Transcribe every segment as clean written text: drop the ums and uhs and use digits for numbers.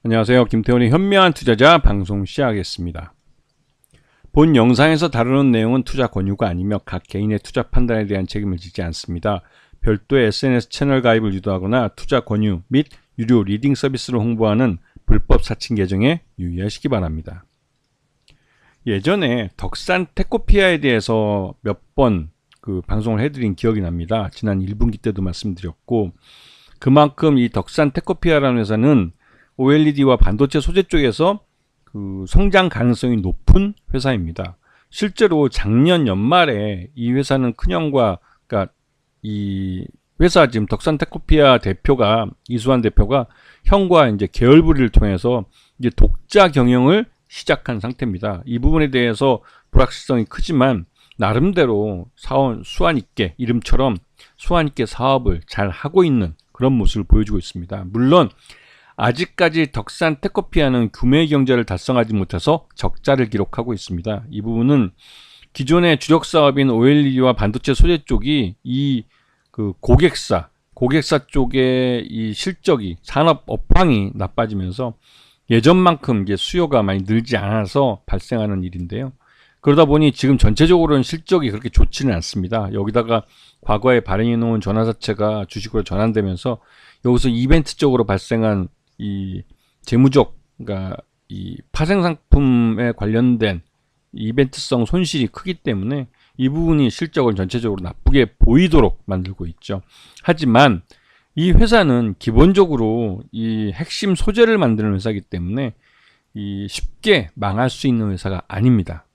안녕하세요. 김태훈의 현명한 투자자 방송 시작하겠습니다. 본 영상에서 다루는 내용은 투자 권유가 아니며 각 개인의 투자 판단에 대한 책임을 지지 않습니다. 별도의 SNS 채널 가입을 유도하거나 투자 권유 및 유료 리딩 서비스를 홍보하는 불법 사칭 계정에 유의하시기 바랍니다. 예전에 덕산 테코피아에 대해서 몇 번 방송을 해드린 기억이 납니다. 지난 1분기 때도 말씀드렸고, 그만큼 이 덕산 테코피아라는 회사는 OLED와 반도체 소재 쪽에서 성장 가능성이 높은 회사입니다. 실제로 작년 연말에 이 회사는 큰형과, 그러니까 이 회사 지금 덕산 테코피아 대표가, 이수환 대표가 형과 이제 계열 분리를 통해서 이제 독자 경영을 시작한 상태입니다. 이 부분에 대해서 불확실성이 크지만 나름대로 수완 있게, 이름처럼 수완 있게 사업을 잘 하고 있는 그런 모습을 보여주고 있습니다. 물론 아직까지 덕산 테코피아는 규모의 경제를 달성하지 못해서 적자를 기록하고 있습니다. 이 부분은 기존의 주력 사업인 OLED와 반도체 소재 쪽이 이 고객사 쪽의 이 실적이, 산업 업황이 나빠지면서 예전만큼 이제 수요가 많이 늘지 않아서 발생하는 일인데요. 그러다 보니 지금 전체적으로는 실적이 그렇게 좋지는 않습니다. 여기다가 과거에 발행해 놓은 전환사채가 주식으로 전환되면서 여기서 이벤트적으로 발생한 이 재무적, 그러니까 이 파생상품에 관련된 이벤트성 손실이 크기 때문에 이 부분이 실적을 전체적으로 나쁘게 보이도록 만들고 있죠. 하지만 이 회사는 기본적으로 이 핵심 소재를 만드는 회사이기 때문에 쉽게 망할 수 있는 회사가 아닙니다.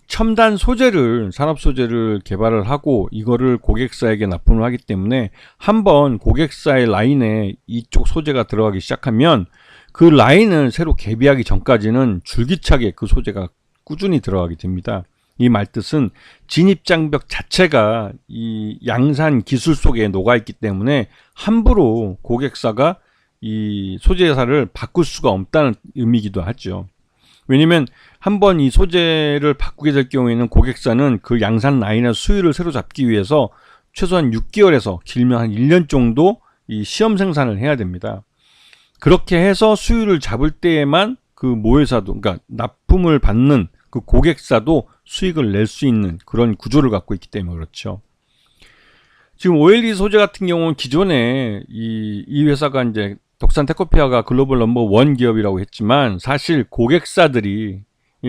첨단 소재를, 산업 소재를 개발을 하고 이거를 고객사에게 납품을 하기 때문에 한번 고객사의 라인에 이쪽 소재가 들어가기 시작하면 그 라인을 새로 개비하기 전까지는 줄기차게 그 소재가 꾸준히 들어가게 됩니다. 이 말뜻은 진입장벽 자체가 이 양산 기술 속에 녹아있기 때문에 함부로 고객사가 이 소재사를 바꿀 수가 없다는 의미이기도 하죠. 왜냐면 한번 이 소재를 바꾸게 될 경우에는 고객사는 그 양산 라인의 수율을 새로 잡기 위해서 최소한 6개월에서 길면 한 1년 정도 이 시험 생산을 해야 됩니다. 그렇게 해서 수율을 잡을 때에만 그 모회사도, 그러니까 납품을 받는 그 고객사도 수익을 낼 수 있는 그런 구조를 갖고 있기 때문에 그렇죠. 지금 OLED 소재 같은 경우는 기존에 이 회사가 이제 덕산 테코피아가 글로벌 넘버 원 기업이라고 했지만 사실 고객사들이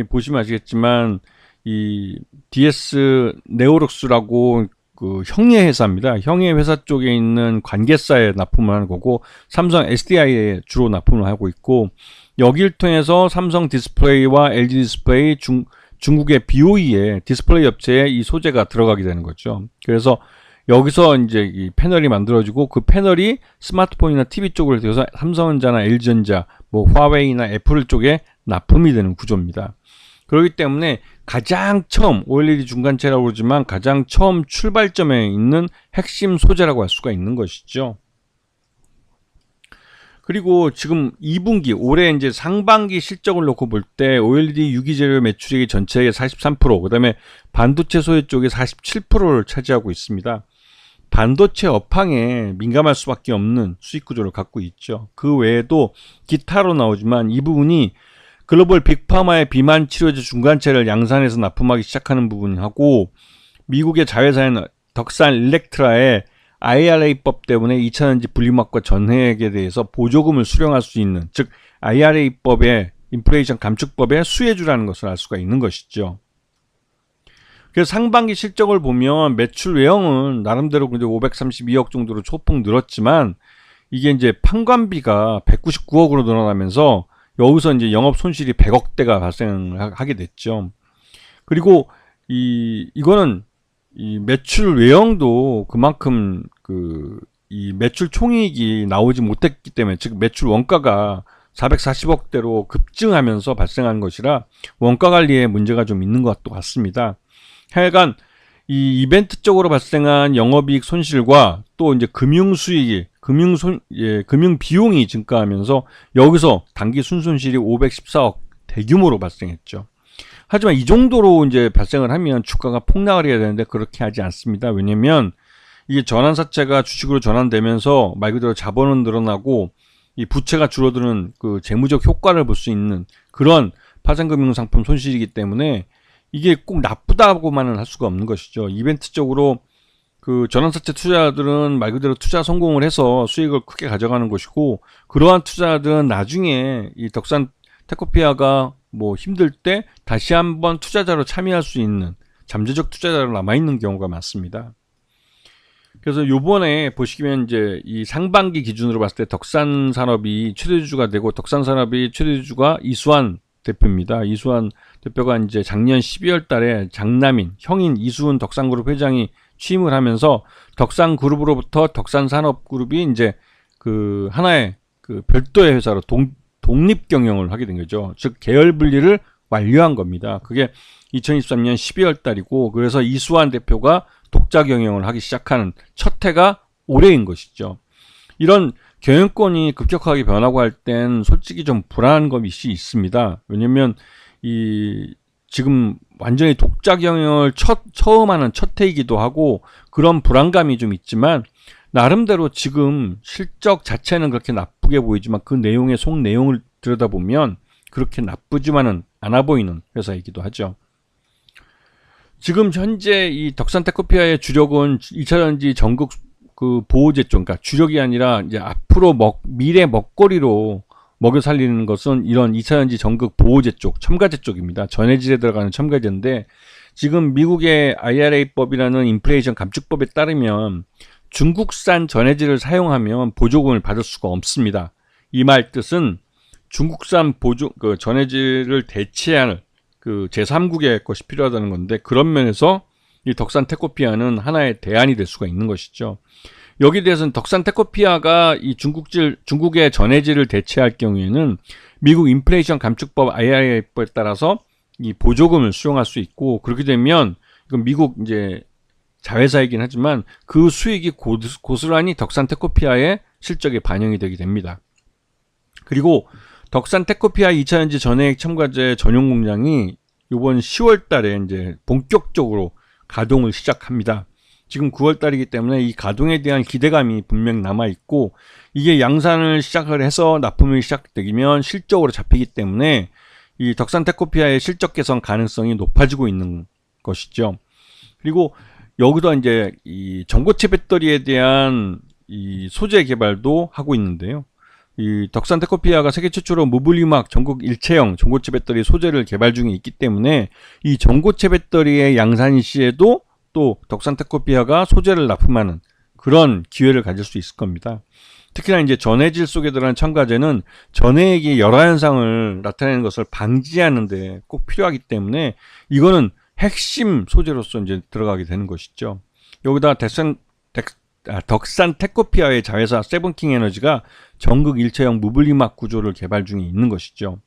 보시면 아시겠지만 이 DS 네오룩스라고 그 형의 회사입니다. 형의 회사 쪽에 있는 관계사에 납품을 하는 거고, 삼성 SDI에 주로 납품을 하고 있고, 여기를 통해서 삼성 디스플레이와 LG 디스플레이, 중국의 BOE의 디스플레이 업체에 이 소재가 들어가게 되는 거죠. 그래서 여기서 이제 이 패널이 만들어지고 그 패널이 스마트폰이나 TV 쪽을 대해서 삼성전자나 LG전자, 뭐 화웨이나 애플 쪽에 납품이 되는 구조입니다. 그렇기 때문에 가장 처음, OLED 중간체라고 그러지만 가장 처음 출발점에 있는 핵심 소재라고 할 수가 있는 것이죠. 그리고 지금 2분기, 올해 이제 상반기 실적을 놓고 볼 때 OLED 유기재료 매출액이 전체의 43%, 그 다음에 반도체 소재 쪽이 47%를 차지하고 있습니다. 반도체 업황에 민감할 수밖에 없는 수익 구조를 갖고 있죠. 그 외에도 기타로 나오지만 이 부분이 글로벌 빅파마의 비만 치료제 중간체를 양산해서 납품하기 시작하는 부분하고, 미국의 자회사인 덕산 일렉트라의 IRA법 때문에 2차전지 분리막과 전해액에 대해서 보조금을 수령할 수 있는, 즉 IRA법의 인플레이션 감축법의 수혜주라는 것을 알 수가 있는 것이죠. 그래서 상반기 실적을 보면 매출 외형은 나름대로 532억 정도로 소폭 늘었지만 이게 이제 판관비가 199억으로 늘어나면서 여기서 이제 영업 손실이 100억대가 발생하게 됐죠. 그리고 이거는 이 매출 외형도 그만큼 이 매출 총이익이 나오지 못했기 때문에, 즉 매출 원가가 440억대로 급증하면서 발생한 것이라 원가 관리에 문제가 좀 있는 것 같습니다. 하여간 이 이벤트 쪽으로 발생한 영업이익 손실과 또 이제 금융 수익이, 금융 비용이 증가하면서 여기서 단기 순손실이 514억 대규모로 발생했죠. 하지만 이 정도로 이제 발생을 하면 주가가 폭락을 해야 되는데 그렇게 하지 않습니다. 왜냐면 이게 전환사채가 주식으로 전환되면서 말 그대로 자본은 늘어나고 이 부채가 줄어드는 그 재무적 효과를 볼 수 있는 그런 파생금융상품 손실이기 때문에 이게 꼭 나쁘다고만은 할 수가 없는 것이죠. 이벤트적으로 그 전환사채 투자들은 말 그대로 투자 성공을 해서 수익을 크게 가져가는 것이고, 그러한 투자들은 나중에 이 덕산 테코피아가 뭐 힘들 때 다시 한번 투자자로 참여할 수 있는 잠재적 투자자로 남아있는 경우가 많습니다. 그래서 요번에 보시면 이제 이 상반기 기준으로 봤을 때 덕산산업이 최대주주가 되고, 덕산산업이 최대주주가 이수환 대표입니다. 이수환 대표가 이제 작년 12월 달에 장남인, 형인 이수훈 덕산그룹 회장이 취임을 하면서 덕산그룹으로부터 덕산산업그룹이 이제 그 하나의 그 별도의 회사로 독립 경영을 하게 된 거죠. 즉 계열 분리를 완료한 겁니다. 그게 2023년 12월 달이고, 그래서 이수환 대표가 독자 경영을 하기 시작하는 첫 해가 올해인 것이죠. 이런 경영권이 급격하게 변하고 할 땐 솔직히 좀 불안한 것이 있습니다. 왜냐면 지금 완전히 독자 경영을 처음 하는 첫 해이기도 하고 그런 불안감이 좀 있지만, 나름대로 지금 실적 자체는 그렇게 나쁘게 보이지만 그 내용의 속 내용을 들여다보면 그렇게 나쁘지만은 않아 보이는 회사이기도 하죠. 지금 현재 이 덕산테크피아의 주력은 2차전지 전극 그 보호제 쪽, 그러니까 주력이 아니라 이제 앞으로 미래 먹거리로 먹여 살리는 것은 이런 2차전지 전극 보호제 쪽, 첨가제 쪽입니다. 전해질에 들어가는 첨가제인데, 지금 미국의 IRA법이라는 인플레이션 감축법에 따르면 중국산 전해질을 사용하면 보조금을 받을 수가 없습니다. 이 말 뜻은 중국산 전해질을 대체할 그 제3국의 것이 필요하다는 건데, 그런 면에서 이 덕산 테코피아는 하나의 대안이 될 수가 있는 것이죠. 여기에 대해서는 덕산 테코피아가 이 중국의 전해질을 대체할 경우에는 미국 인플레이션 감축법 IRA법에 따라서 이 보조금을 수용할 수 있고, 그렇게 되면 이건 미국 이제 자회사이긴 하지만 그 수익이 고스란히 덕산 테코피아의 실적에 반영이 되게 됩니다. 그리고 덕산 테코피아 2차전지 전해액 첨가제 전용 공장이 이번 10월 달에 이제 본격적으로 가동을 시작합니다. 지금 9월 달이기 때문에 이 가동에 대한 기대감이 분명 남아 있고, 이게 양산을 시작을 해서 납품이 시작되면 실적으로 잡히기 때문에 이 덕산 테코피아의 실적 개선 가능성이 높아지고 있는 것이죠. 그리고 여기서 이제 이 전고체 배터리에 대한 이 소재 개발도 하고 있는데요. 이 덕산 테코피아가 세계 최초로 무분리막 전국 일체형 전고체 배터리 소재를 개발 중에 있기 때문에 이 전고체 배터리의 양산 시에도 또 덕산 테코피아가 소재를 납품하는 그런 기회를 가질 수 있을 겁니다. 특히나 이제 전해질 속에 들어간 첨가제는 전해액이 열화 현상을 나타내는 것을 방지하는 데 꼭 필요하기 때문에 이거는 핵심 소재로서 이제 들어가게 되는 것이죠. 여기다 덕산 테코피아의 자회사 세븐킹 에너지가 전극 일체형 무분리막 구조를 개발 중에 있는 것이죠.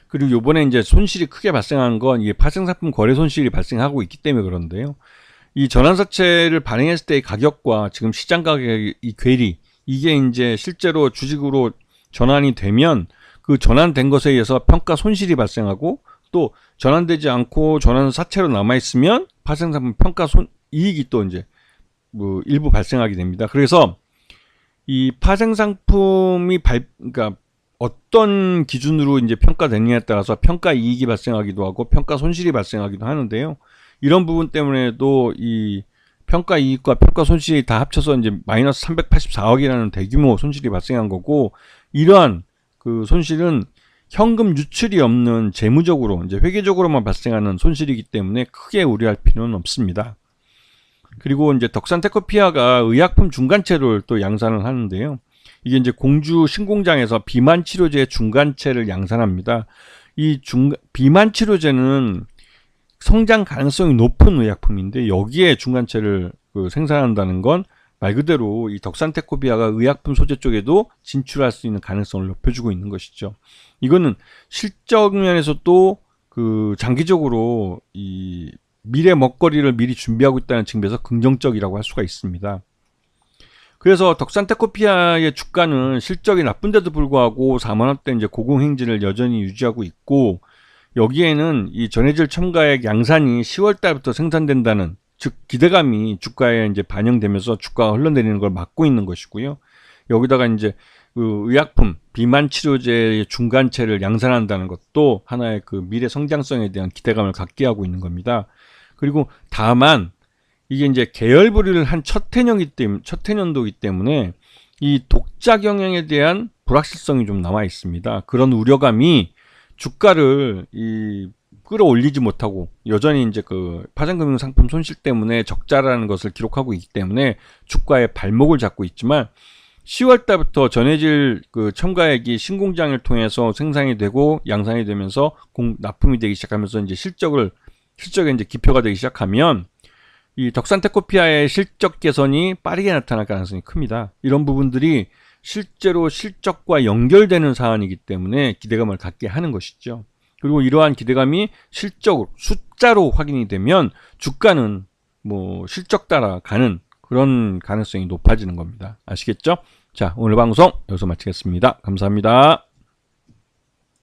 그리고 요번에 이제 손실이 크게 발생한 건 이게 파생상품 거래 손실이 발생하고 있기 때문에 그런데요. 이 전환사채를 발행했을 때의 가격과 지금 시장 가격의 이 괴리, 이게 이제 실제로 주식으로 전환이 되면 그 전환된 것에 의해서 평가 손실이 발생하고, 또 전환되지 않고 전환사채로 남아있으면 파생상품 평가 이익이 또 이제 뭐 일부 발생하게 됩니다. 그래서 이 파생상품이 그러니까 어떤 기준으로 이제 평가되느냐에 따라서 평가 이익이 발생하기도 하고 평가 손실이 발생하기도 하는데요. 이런 부분 때문에도 이 평가 이익과 평가 손실이 다 합쳐서 이제 마이너스 384억이라는 대규모 손실이 발생한 거고, 이러한 그 손실은 현금 유출이 없는 재무적으로 이제 회계적으로만 발생하는 손실이기 때문에 크게 우려할 필요는 없습니다. 그리고 이제 덕산 테코피아가 의약품 중간체를 또 양산을 하는데요. 이게 이제 공주 신공장에서 비만 치료제 중간체를 양산합니다. 이 비만 치료제는 성장 가능성이 높은 의약품인데, 여기에 중간체를 생산한다는 건 말 그대로 이 덕산 테코피아가 의약품 소재 쪽에도 진출할 수 있는 가능성을 높여주고 있는 것이죠. 이거는 실적 면에서도 그 장기적으로 이 미래 먹거리를 미리 준비하고 있다는 측면에서 긍정적이라고 할 수가 있습니다. 그래서 덕산 테코피아의 주가는 실적이 나쁜데도 불구하고 4만원대 이제 고공행진을 여전히 유지하고 있고, 여기에는 이 전해질 첨가액 양산이 10월 달부터 생산된다는, 즉 기대감이 주가에 이제 반영되면서 주가가 흘러내리는 걸 막고 있는 것이고요. 여기다가 이제 그 의약품, 비만 치료제의 중간체를 양산한다는 것도 하나의 그 미래 성장성에 대한 기대감을 갖게 하고 있는 겁니다. 그리고 다만 이게 이제 계열 분리를 한 첫 해년도이기 때문에 이 독자 경영에 대한 불확실성이 좀 남아 있습니다. 그런 우려감이 주가를 끌어올리지 못하고 여전히 이제 그 파생금융 상품 손실 때문에 적자라는 것을 기록하고 있기 때문에 주가의 발목을 잡고 있지만 10월 달부터 전해질 그 첨가액이 신공장을 통해서 생산이 되고 양산이 되면서 납품이 되기 시작하면서 이제 실적에 이제 기표가 되기 시작하면 이 덕산테크노피아의 실적 개선이 빠르게 나타날 가능성이 큽니다. 이런 부분들이 실제로 실적과 연결되는 사안이기 때문에 기대감을 갖게 하는 것이죠. 그리고 이러한 기대감이 실적으로 숫자로 확인이 되면 주가는 뭐 실적 따라가는 그런 가능성이 높아지는 겁니다. 아시겠죠? 자, 오늘 방송 여기서 마치겠습니다. 감사합니다.